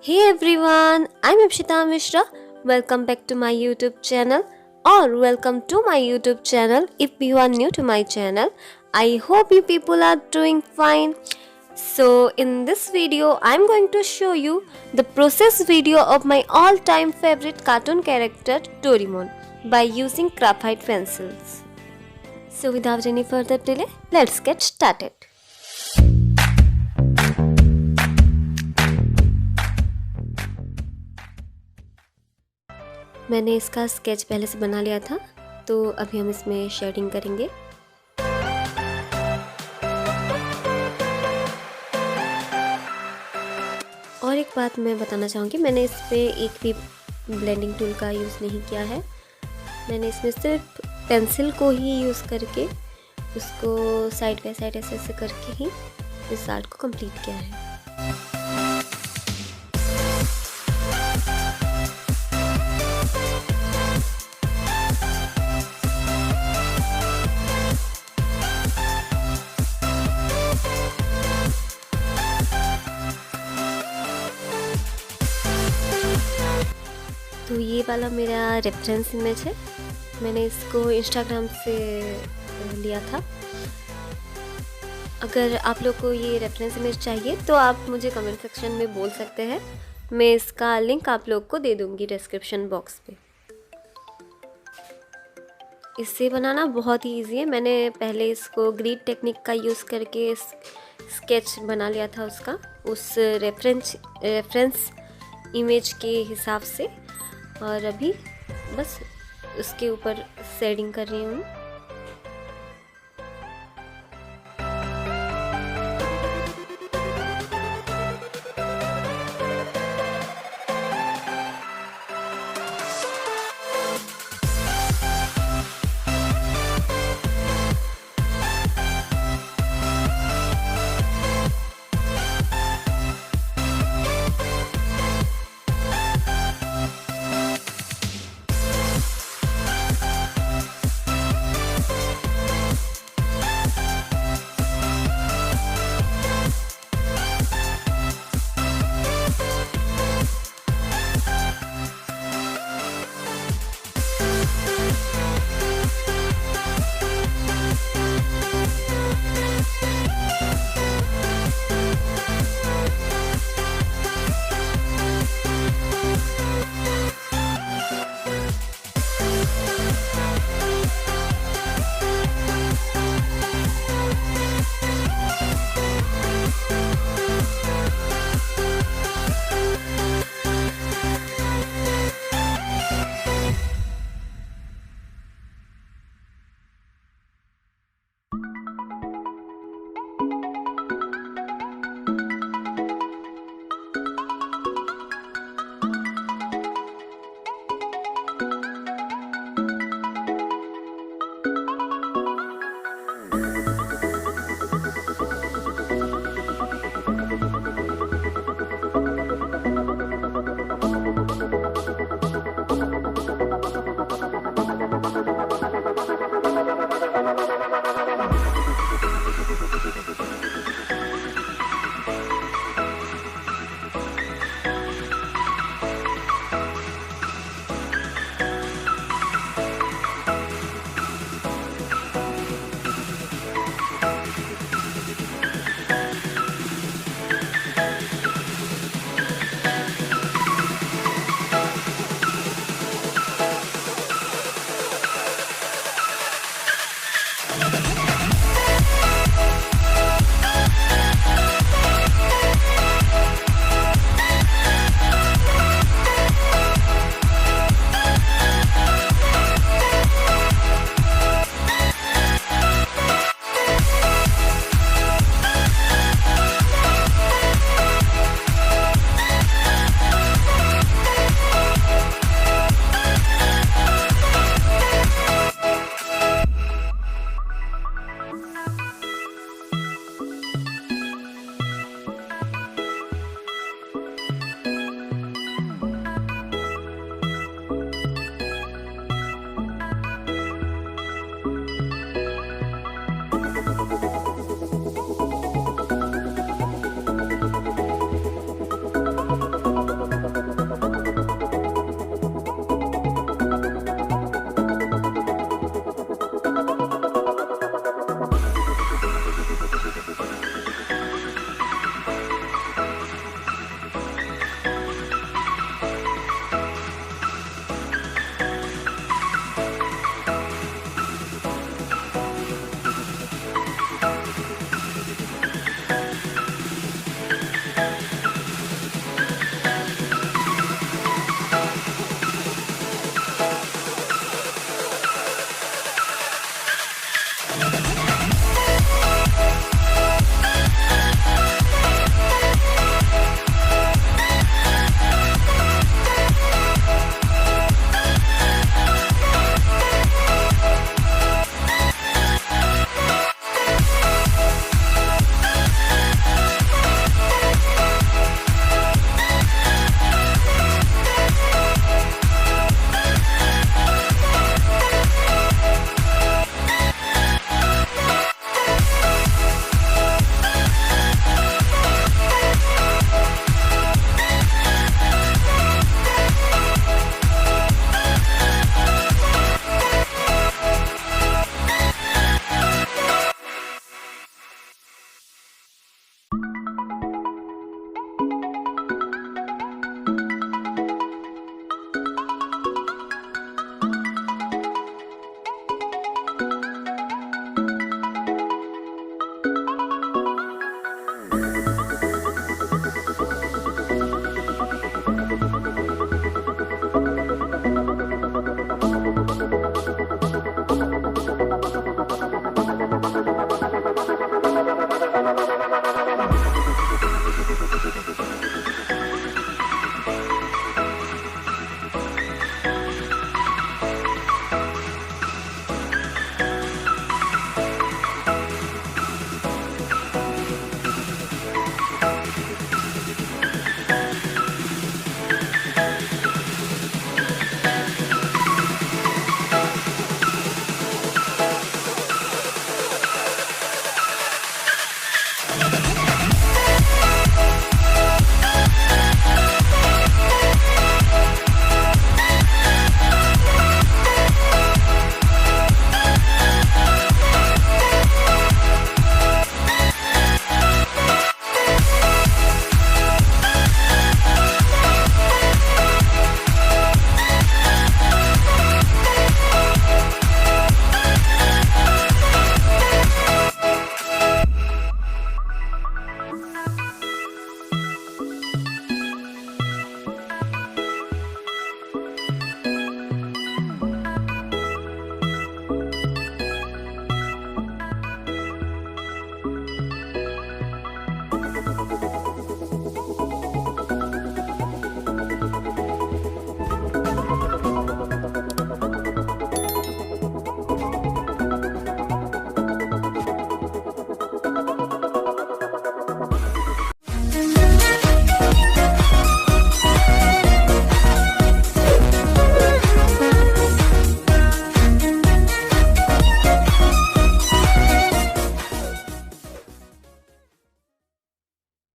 Hey everyone, I'm Ipsita Mishra. Welcome back to my YouTube channel or welcome to my YouTube channel if you are new to my channel. I hope you people are doing fine. So in this video, I'm going to show you the process video of my all-time favorite cartoon character Doraemon by using graphite pencils. So without any further delay, let's get started. मैंने इसका sketch पहले से बना लिया था, तो अभी हम इसमें शेडिंग करेंगे। और एक बात मैं बताना चाहूँगी, मैंने इस पे एक भी ब्लेंडिंग टूल का यूज़ नहीं किया है। मैंने इसमें सिर्फ पेंसिल को ही यूज़ करके उसको साइड बाय साइड ऐसे करके ही इस आर्ट को कंप्लीट किया है। तो ये वाला मेरा रेफरेंस इमेज है, मैंने इसको इंस्टाग्राम से लिया था। अगर आप लोग को ये रेफरेंस इमेज चाहिए तो आप मुझे कमेंट सेक्शन में बोल सकते हैं, मैं इसका लिंक आप लोग को दे दूँगी डिस्क्रिप्शन बॉक्स पे। इससे बनाना बहुत ही ईजी है। मैंने पहले इसको ग्रिड टेक्निक का यूज़ करके स्केच बना लिया था उसका, उस रेफरेंस इमेज के हिसाब से, और अभी बस उसके ऊपर शेडिंग कर रही हूँ।